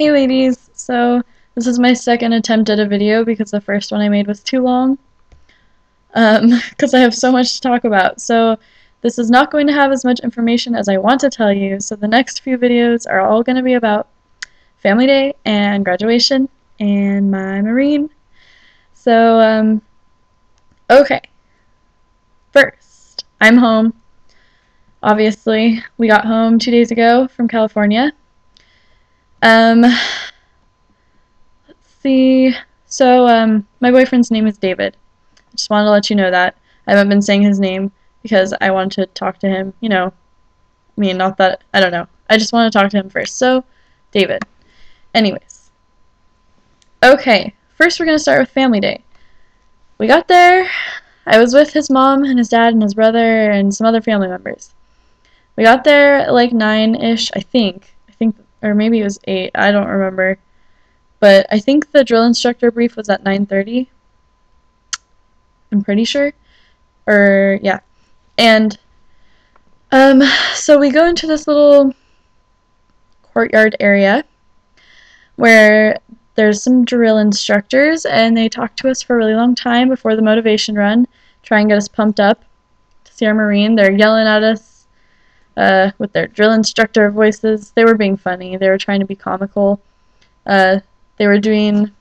Hey ladies, so this is my second attempt at a video because the first one I made was too long, because I have so much to talk about. So this is not going to have as much information as I want to tell you, so the next few videos are all going to be about Family Day and graduation and my Marine. So, okay, first, I'm home. Obviously, we got home 2 days ago from California. Let's see. So, my boyfriend's name is David. I just wanted to let you know that. I haven't been saying his name because I wanted to talk to him, not that, I don't know. I just want to talk to him first. So, David. Anyways. Okay, first we're going to start with Family Day. We got there. I was with his mom and his dad and his brother and some other family members. We got there at like 9-ish, I think, or maybe it was 8, I don't remember. But I think the drill instructor brief was at 9:30. I'm pretty sure. Or, yeah. And, so we go into this little courtyard area where there's some drill instructors, and they talk to us for a really long time before the motivation run, try and get us pumped up to see our Marine. They're yelling at us with their drill instructor voices. They were being funny. They were trying to be comical. They were doing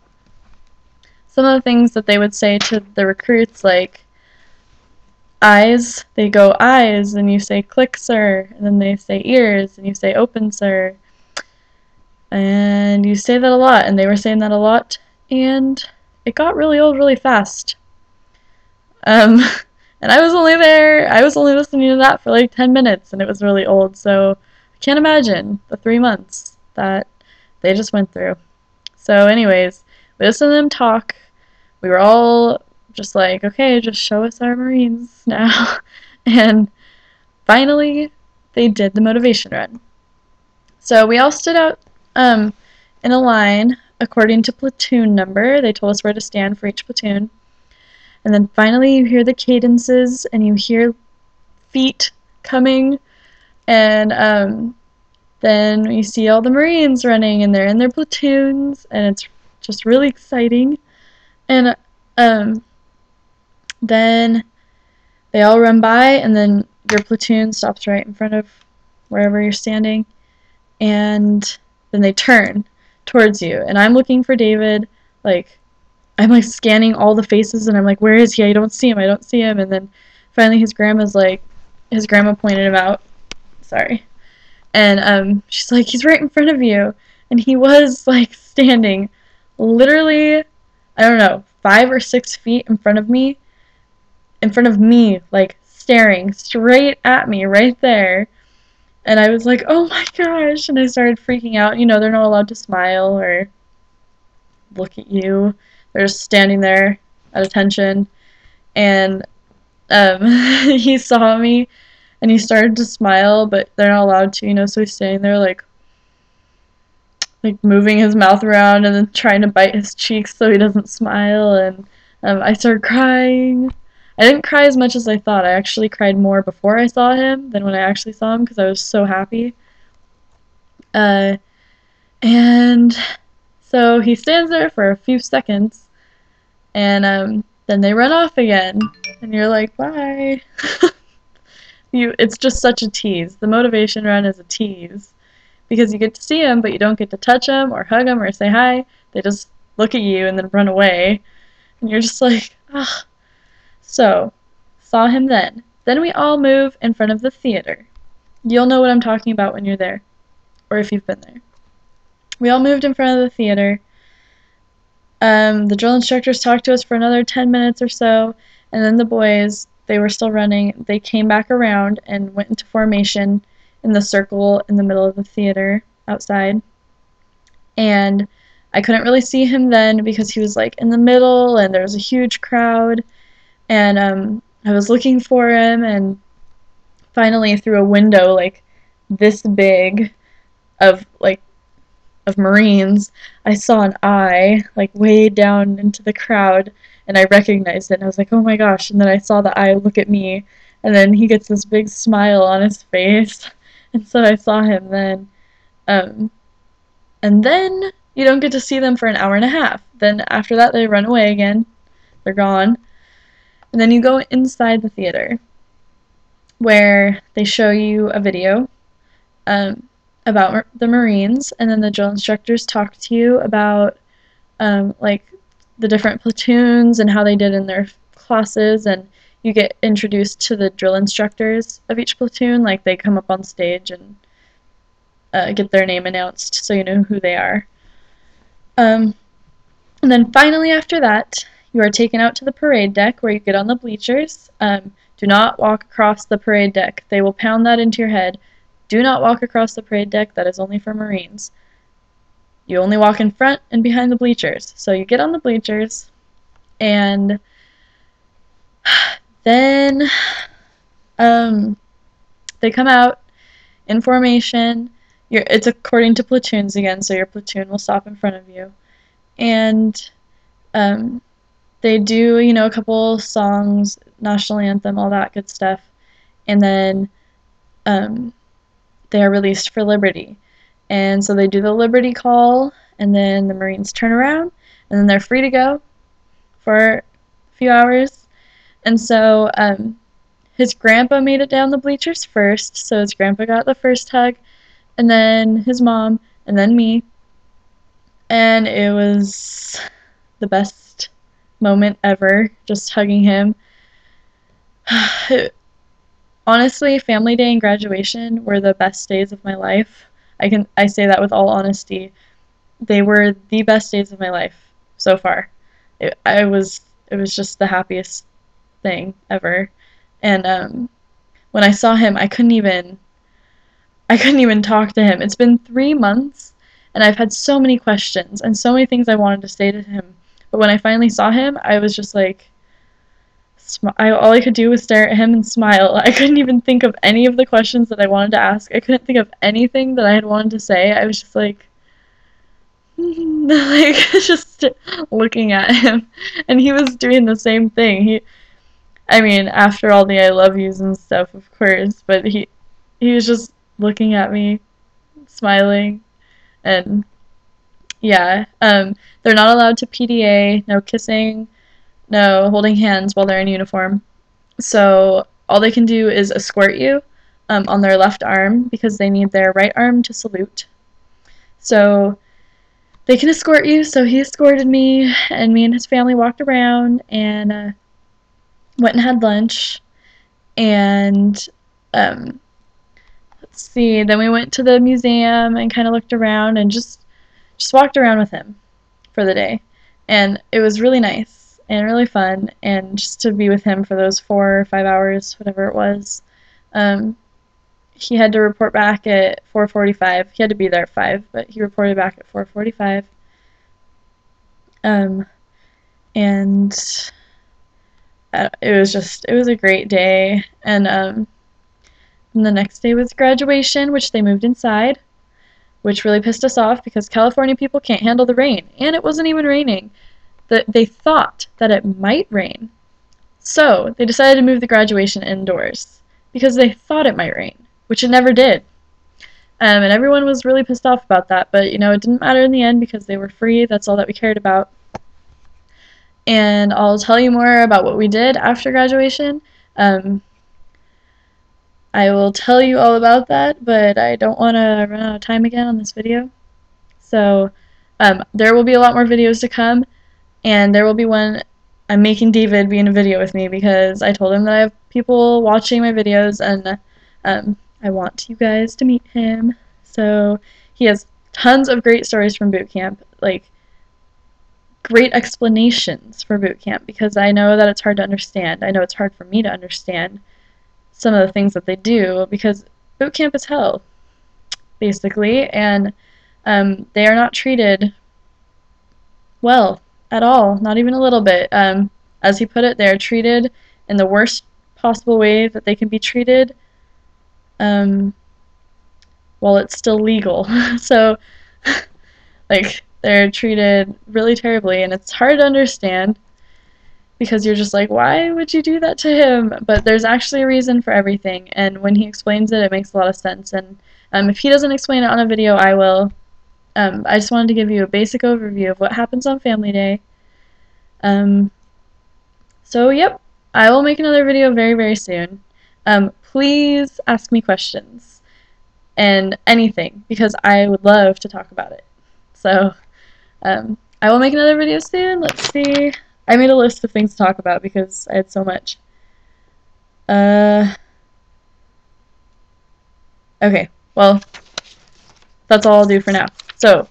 some of the things that they would say to the recruits, like eyes. They go eyes, and you say click, sir, and then they say ears, and you say open, sir. And you say that a lot, and they were saying that a lot, and it got really old really fast. And I was only listening to that for like 10 minutes, and it was really old, so I can't imagine the 3 months that they just went through. So anyways, we listened to them talk. We were all just like, okay, just show us our Marines now. And finally, they did the motivation run. So we all stood out in a line according to platoon number. They told us where to stand for each platoon. And then finally you hear the cadences and you hear feet coming, and then you see all the Marines running, and they're in their platoons, and it's just really exciting. And then they all run by, and then your platoon stops right in front of wherever you're standing, and then they turn towards you. And I'm looking for David, I'm like scanning all the faces, and I'm like, where is he? I don't see him. And then finally his grandma pointed him out. Sorry. And she's like, he's right in front of you. And he was like standing literally, I don't know, 5 or 6 feet in front of me, like staring straight at me right there. And I was like, oh my gosh, and I started freaking out. They're not allowed to smile or look at you. They're just standing there at attention. And he saw me, and he started to smile, but they're not allowed to, so he's standing there like moving his mouth around and then trying to bite his cheeks so he doesn't smile. And I started crying. I didn't cry as much as I thought. I actually cried more before I saw him than when I actually saw him because I was so happy. And so he stands there for a few seconds, and then they run off again, and you're like, bye. It's just such a tease. The motivation run is a tease because you get to see them, but you don't get to touch them or hug them or say hi. They just look at you and then run away, and you're just like, ah. So, saw him then. Then we all move in front of the theater. You'll know what I'm talking about when you're there, or if you've been there. We all moved in front of the theater. The drill instructors talked to us for another 10 minutes or so, and then the boys, they were still running. They came back around and went into formation in the circle in the middle of the theater outside. And I couldn't really see him then because he was like in the middle, and there was a huge crowd. And I was looking for him, and finally through a window like this big of Marines, I saw an eye like way down into the crowd, and I recognized it, and I was like, oh my gosh. And then I saw the eye look at me, and then he gets this big smile on his face, and so I saw him then. And then you don't get to see them for an hour and a half. Then after that, they run away again. They're gone. And then you go inside the theater where they show you a video about the Marines, and then the drill instructors talk to you about like the different platoons and how they did in their classes, and you get introduced to the drill instructors of each platoon. Like they come up on stage and get their name announced so you know who they are. And then finally after that, you are taken out to the parade deck where you get on the bleachers. Do not walk across the parade deck. They will pound that into your head. Do not walk across the parade deck. That is only for Marines. You only walk in front and behind the bleachers. So you get on the bleachers, and then they come out in formation. It's according to platoons again, so your platoon will stop in front of you. And they do, you know, a couple songs, national anthem, all that good stuff. And then they are released for liberty. And so they do the liberty call, and then the Marines turn around, and then they're free to go for a few hours. And so his grandpa made it down the bleachers first, so his grandpa got the first hug, and then his mom, and then me. And it was the best moment ever, just hugging him. Honestly, family day and graduation were the best days of my life. I say that with all honesty. They were the best days of my life so far. It was just the happiest thing ever. And when I saw him, I couldn't even talk to him. It's been 3 months, and I've had so many questions and so many things I wanted to say to him. But when I finally saw him, I was just like, all I could do was stare at him and smile. I couldn't even think of any of the questions that I wanted to ask. I couldn't think of anything that I had wanted to say. I was just like, like just looking at him, and he was doing the same thing. I mean, after all the I love yous and stuff, of course, but he was just looking at me, smiling, and yeah. They're not allowed to PDA, no kissing, no holding hands while they're in uniform. So all they can do is escort you on their left arm because they need their right arm to salute. So they can escort you. So he escorted me, and me and his family walked around and went and had lunch. And let's see, then we went to the museum and kind of looked around and just walked around with him for the day. And it was really nice and really fun, and just to be with him for those 4 or 5 hours, whatever it was. He had to report back at 4:45. He had to be there at 5, but he reported back at 4:45. And it was a great day. And the next day was graduation, which they moved inside, which really pissed us off because California people can't handle the rain, and it wasn't even raining. They thought that it might rain, so they decided to move the graduation indoors because they thought it might rain, which it never did. And everyone was really pissed off about that, but you know, it didn't matter in the end because they were free. That's all that we cared about. And I'll tell you more about what we did after graduation. I will tell you all about that, but I don't want to run out of time again on this video. So there will be a lot more videos to come. And there will be one I'm making David be in a video with me because I told him that I have people watching my videos, and I want you guys to meet him. So he has tons of great stories from boot camp, like great explanations for boot camp, because I know that it's hard to understand. I know it's hard for me to understand some of the things that they do because boot camp is hell, basically, and they are not treated well at all, not even a little bit. As he put it, they are treated in the worst possible way that they can be treated while it's still legal. So, like, they're treated really terribly, and it's hard to understand because you're just like, why would you do that to him? But there's actually a reason for everything, and when he explains it, it makes a lot of sense. And if he doesn't explain it on a video, I will. I just wanted to give you a basic overview of what happens on Family Day. Um, so, yep, I will make another video very, very soon. Please ask me questions and anything, because I would love to talk about it. So, I will make another video soon. Let's see. I made a list of things to talk about because I had so much. Okay, well, that's all I'll do for now. So,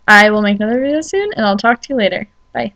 I will make another video soon, and I'll talk to you later. Bye.